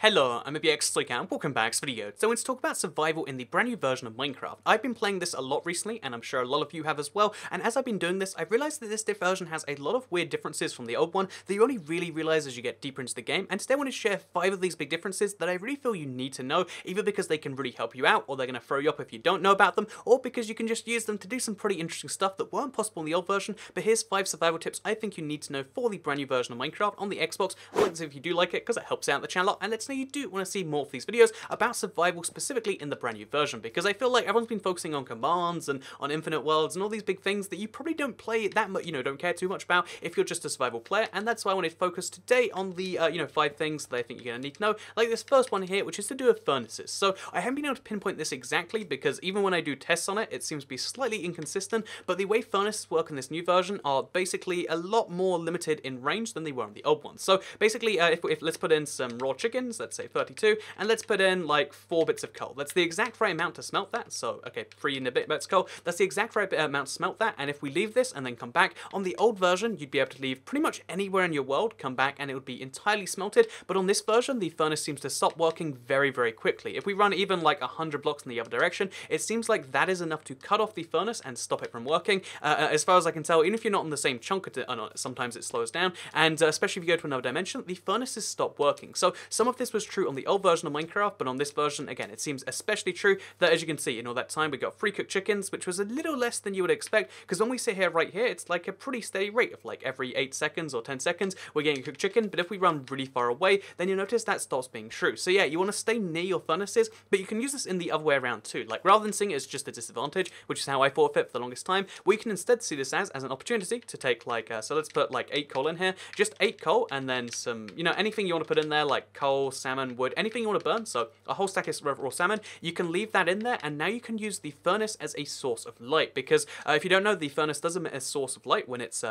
Hello, I'm ABX and welcome back to the video. So let's talk about survival in the brand new version of Minecraft. I've been playing this a lot recently, and I'm sure a lot of you have as well, and as I've been doing this, I've realized that this version has a lot of weird differences from the old one that you only really realize as you get deeper into the game, and today I want to share 5 of these big differences that I really feel you need to know, either because they can really help you out, or they're going to throw you up if you don't know about them, or because you can just use them to do some pretty interesting stuff that weren't possible in the old version. But here's 5 survival tips I think you need to know for the brand new version of Minecraft on the Xbox. Like this if you do like it, because it helps out the channel a lot, and let's know you do want to see more of these videos about survival specifically in the brand new version, because I feel like everyone's been focusing on commands and on infinite worlds and all these big things that you probably don't play that much, don't care too much about if you're just a survival player, and that's why I wanted to focus today on the 5 things that I think you're going to need to know, like this first one here, which is to do with furnaces. So I haven't been able to pinpoint this exactly, because even when I do tests on it, it seems to be slightly inconsistent, but the way furnaces work in this new version are basically a lot more limited in range than they were in the old one. So basically, if let's put in some raw chickens, let's say 32, and let's put in like 4 bits of coal. That's the exact right amount to smelt that. So, okay, 3 and a bit bits of coal. That's the exact right amount to smelt that. And if we leave this and then come back, on the old version, you'd be able to leave pretty much anywhere in your world, come back, and it would be entirely smelted. But on this version, the furnace seems to stop working very, very quickly. If we run even like 100 blocks in the other direction, it seems like that is enough to cut off the furnace and stop it from working. As far as I can tell, even if you're not on the same chunk, sometimes it slows down. And especially if you go to another dimension, the furnaces stop working. So some of this was true on the old version of Minecraft, but on this version, again, it seems especially true that, as you can see, in all that time, we got 3 cooked chickens, which was a little less than you would expect, because when we sit here, right here, it's like a pretty steady rate of like every 8 seconds or 10 seconds, we're getting a cooked chicken, but if we run really far away, then you'll notice that stops being true. So yeah, you want to stay near your furnaces, but you can use this in the other way around too. Like, rather than seeing it as just a disadvantage, which is how I thought of it for the longest time, we can instead see this as an opportunity to take like, so let's put like 8 coal in here, just 8 coal, and then some, anything you want to put in there, like coal, salmon, wood, anything you want to burn, so a whole stack of raw salmon, you can leave that in there, and now you can use the furnace as a source of light, because if you don't know, the furnace does emit a source of light when it's,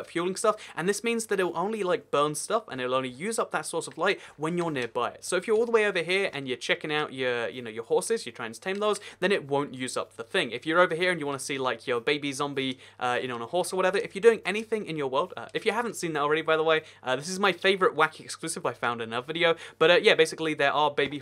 fueling stuff, and this means that it'll only like burn stuff, and it'll only use up that source of light when you're nearby it. So if you're all the way over here and you're checking out your, your horses, you're trying to tame those, then it won't use up the thing. If you're over here and you want to see like your baby zombie, on a horse or whatever, if you're doing anything in your world, if you haven't seen that already, by the way, this is my favorite wacky exclusive I found in a video, but yeah, basically there are baby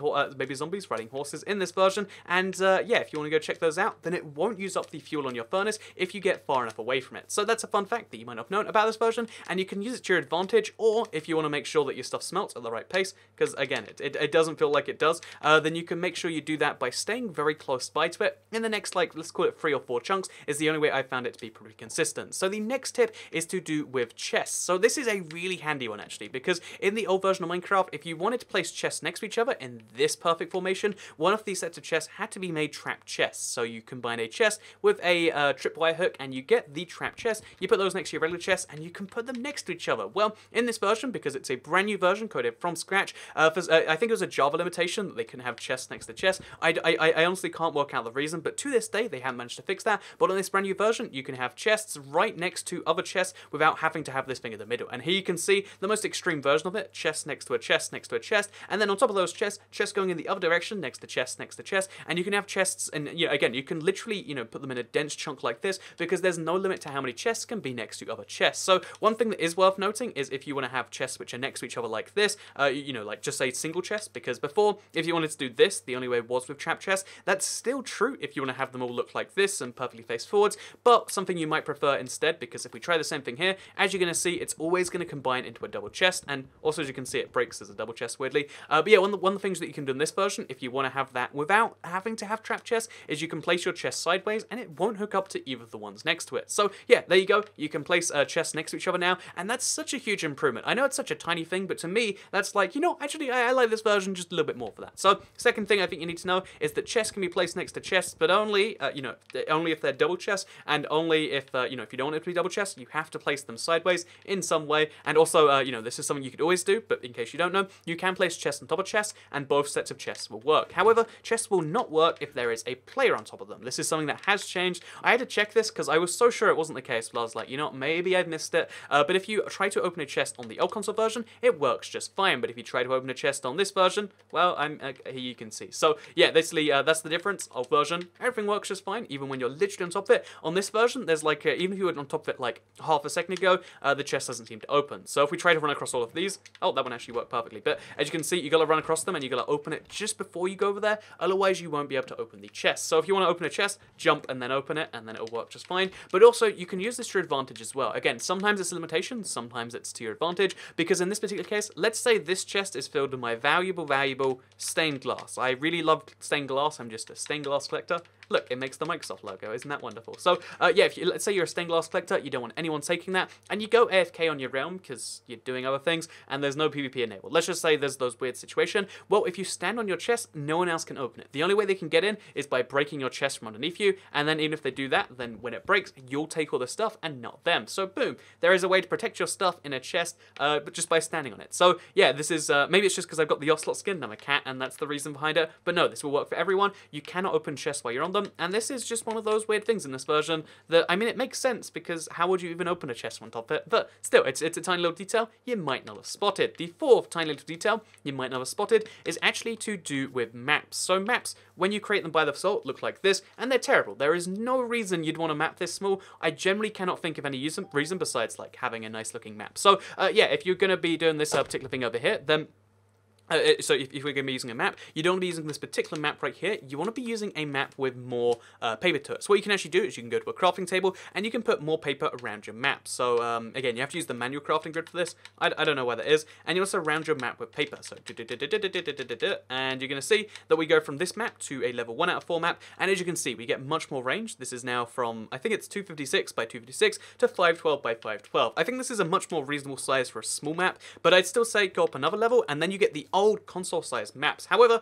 zombies riding horses in this version, and yeah, if you want to go check those out, then it won't use up the fuel on your furnace if you get far enough away from it. So that's a fun fact that you might not have known about this version, and you can use it to your advantage, or if you want to make sure that your stuff smelts at the right pace, because again, it doesn't feel like it does, then you can make sure you do that by staying very close by to it. In the next, like, let's call it 3 or 4 chunks, is the only way I found it to be pretty consistent. So the next tip is to do with chests. So this is a really handy one, actually, because in the old version of Minecraft, if you wanted to place chests next to each other in this perfect formation, one of these sets of chests had to be made trap chests. So you combine a chest with a tripwire hook, and you get the trap chest. You put those next to your regular chests, and you can put them next to each other. Well, in this version, because it's a brand new version coded from scratch, I think it was a Java limitation that they couldn't have chests next to chests. I honestly can't work out the reason, but to this day, they haven't managed to fix that. But on this brand new version, you can have chests right next to other chests without having to have this thing in the middle. And here you can see the most extreme version of it, chest next to a chest next to a chest, and then on top of those chests going in the other direction, next to chest next to chest, and you can have chests, and again, you can literally, put them in a dense chunk like this, because there's no limit to how many chests can be next to other chests. So one thing that is worth noting is if you want to have chests which are next to each other like this, like just say single chests, because before, if you wanted to do this, the only way was with trap chests. That's still true if you want to have them all look like this and perfectly face forwards, but something you might prefer instead, because if we try the same thing here, as you're going to see, it's always going to combine into a double chest, and also as you can see, it breaks as a double chest weirdly. But yeah, one of the things that you can do in this version, if you want to have that without having to have trap chests, is you can place your chest sideways, and it won't hook up to either of the ones next to it. So yeah, there you go. You can place chests next to each other now, and that's such a huge improvement. I know it's such a tiny thing, but to me, that's like, actually, I like this version just a little bit more for that. So second thing I think you need to know is that chests can be placed next to chests, but only, only if they're double chests, and only if, if you don't want it to be double chests, you have to place them sideways in some way. And also, this is something you could always do, but in case you don't know, you can place chests on top of chests, and both sets of chests will work. However, chests will not work if there is a player on top of them. This is something that has changed. I had to check this because I was so sure it wasn't the case, but I was like, maybe I've missed it. But if you try to open a chest on the old console version, it works just fine. But if you try to open a chest on this version, well, here you can see. So yeah, basically that's the difference. Old version, everything works just fine, even when you're literally on top of it. On this version, there's like, even if you were on top of it like half a second ago, the chest doesn't seem to open. So if we try to run across all of these, oh, that one actually worked perfectly. But as you can see, you gotta run across them and you gotta open it just before you go over there, otherwise you won't be able to open the chest. So if you want to open a chest, jump and then open it, and then it'll work just fine. But also, you can use this to your advantage as well. Again, sometimes it's a limitation, sometimes it's to your advantage, because in this particular case, let's say this chest is filled with my valuable stained glass. I really love stained glass. I'm just a stained glass collector. Look, it makes the Microsoft logo. Isn't that wonderful? So, yeah, if you, let's say you're a stained glass collector, you don't want anyone taking that, and you go AFK on your realm because you're doing other things, and there's no PvP enabled. Let's just say there's those weird situation. Well, if you stand on your chest, no one else can open it. The only way they can get in is by breaking your chest from underneath you, and then even if they do that, then when it breaks, you'll take all the stuff and not them. So, boom, there is a way to protect your stuff in a chest, but just by standing on it. So, yeah, this is, maybe it's just because I've got the Ocelot skin and I'm a cat, and that's the reason behind it, but no, this will work for everyone. You cannot open chests while you're on them, and this is just one of those weird things in this version that, I mean, it makes sense because how would you even open a chest on top of it? But still, it's a tiny little detail you might not have spotted. The fourth tiny little detail you might not have spotted is actually to do with maps. So maps, when you create them by default, look like this, and they're terrible. There is no reason you'd want a map this small. I generally cannot think of any reason besides like having a nice looking map. So yeah, if you're going to be doing this particular thing over here, then so if we're going to be using a map, you don't want to be using this particular map right here. You want to be using a map with more paper to it. So what you can actually do is you can go to a crafting table and you can put more paper around your map. So again, you have to use the manual crafting grid for this. I don't know where that is. And you also round your map with paper. So and you're going to see that we go from this map to a level 1 out of 4 map. And as you can see, we get much more range. This is now from, I think it's 256 by 256 to 512 by 512. I think this is a much more reasonable size for a small map, but I'd still say go up another level and then you get the old console-sized maps. However,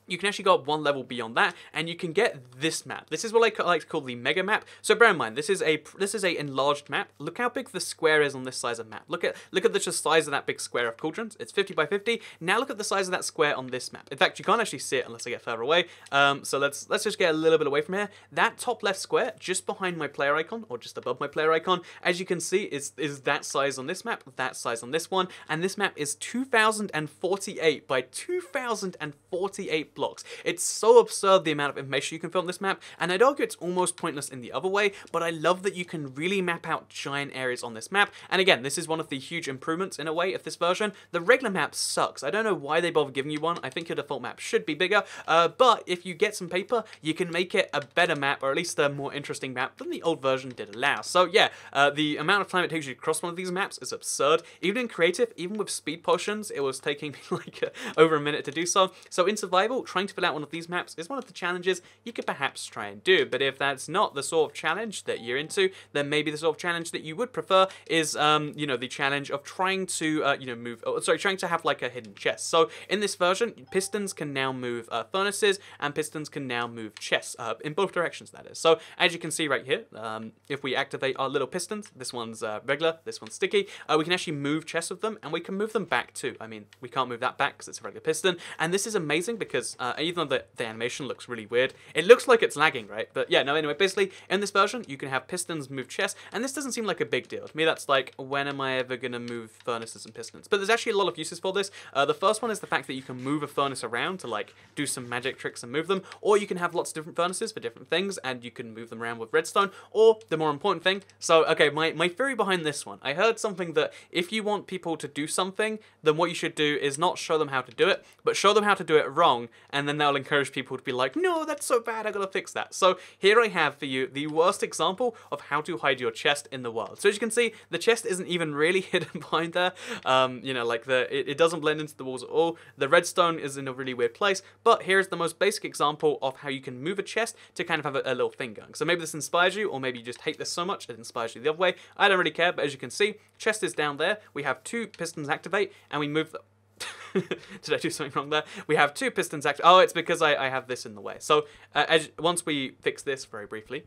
you can actually go up one level beyond that, and you can get this map. This is what I like to call the mega map. So bear in mind, this is a enlarged map. Look how big the square is on this size of map. Look at the size of that big square of cauldrons. It's 50 by 50. Now look at the size of that square on this map. In fact, you can't actually see it unless I get further away. So let's just get a little bit away from here. That top left square, just behind my player icon, or just above my player icon, as you can see, is that size on this map, that size on this one, and this map is 2048 by 2048 blocks. It's so absurd the amount of information you can fit on this map, and I'd argue it's almost pointless in the other way, but I love that you can really map out giant areas on this map. And again, this is one of the huge improvements in a way of this version. The regular map sucks. I don't know why they bother giving you one. I think your default map should be bigger, but if you get some paper, you can make it a better map, or at least a more interesting map than the old version did allow. So yeah, the amount of time it takes you to cross one of these maps is absurd. Even in creative, even with speed potions, it was taking me like over a minute to do so. So in survival, trying to fill out one of these maps is one of the challenges you could perhaps try and do. But if that's not the sort of challenge that you're into, then maybe the sort of challenge that you would prefer is, you know, the challenge of trying to, you know, trying to have like a hidden chest. So in this version, pistons can now move furnaces, and pistons can now move chests in both directions, that is. So as you can see right here, if we activate our little pistons, this one's regular, this one's sticky, we can actually move chests with them, and we can move them back too. I mean, we can't move that back because it's a regular piston, and this is amazing because even though the animation looks really weird, it looks like it's lagging, right? But yeah, no, anyway, basically, in this version, you can have pistons move chests, and this doesn't seem like a big deal. To me, that's like, when am I ever going to move furnaces and pistons? But there's actually a lot of uses for this. The first one is the fact that you can move a furnace around to like do some magic tricks and move them, or you can have lots of different furnaces for different things, and you can move them around with redstone, or the more important thing, so, okay, my theory behind this one, I heard something that if you want people to do something, then what you should do is not show them how to do it, but show them how to do it wrong, and then they'll encourage people to be like, no, that's so bad, I gotta fix that. So here I have for you the worst example of how to hide your chest in the world. So as you can see, the chest isn't even really hidden behind there. You know, like it doesn't blend into the walls at all. The redstone is in a really weird place, but here's the most basic example of how you can move a chest to kind of have a little thing going. So maybe this inspires you, or maybe you just hate this so much it inspires you the other way. I don't really care, but as you can see, chest is down there. We have 2 pistons activate, and we move them. Did I do something wrong there? We have 2 pistons active. Oh, it's because I have this in the way. So once we fix this very briefly,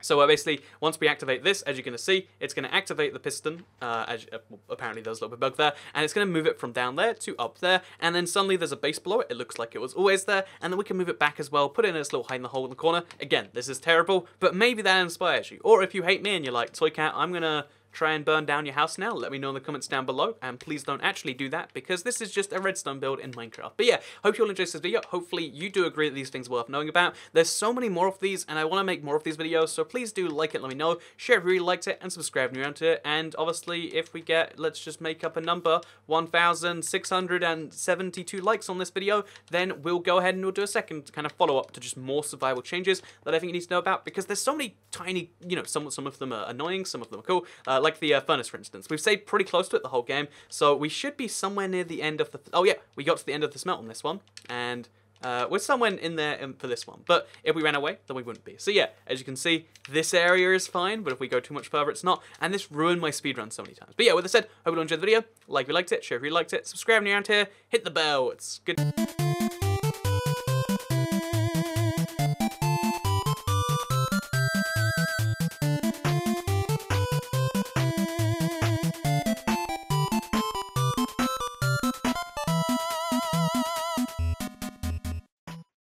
so basically, once we activate this, as you're going to see, it's going to activate the piston, apparently there's a little bit of bug there, and it's going to move it from down there to up there, and then suddenly there's a base below it. It looks like it was always there, and then we can move it back as well, put it in this little hide in the hole in the corner. Again, this is terrible, but maybe that inspires you. Or if you hate me and you're like, Toy Cat, I'm going to try and burn down your house now, let me know in the comments down below, and please don't actually do that, because this is just a redstone build in Minecraft. But yeah, hope you all enjoyed this video. Hopefully you do agree that these things are worth knowing about. There's so many more of these, and I want to make more of these videos, so please do like it, let me know, share if you really liked it, and subscribe if you're into it. And obviously, if we get, let's just make up a number, 1,672 likes on this video, then we'll go ahead and we'll do a second kind of follow-up to just more survival changes that I think you need to know about, because there's so many tiny, you know, some of them are annoying, some of them are cool, like the furnace, for instance. We've stayed pretty close to it the whole game, so we should be somewhere near the end of the... Oh yeah, we got to the end of the smelt on this one, and we're somewhere in there for this one. But if we ran away, then we wouldn't be. So yeah, as you can see, this area is fine, but if we go too much further, it's not. And this ruined my speedrun so many times. But yeah, with that said, hope you all enjoyed the video. Like if you liked it, share if you liked it, subscribe if you're around here, hit the bell. It's good.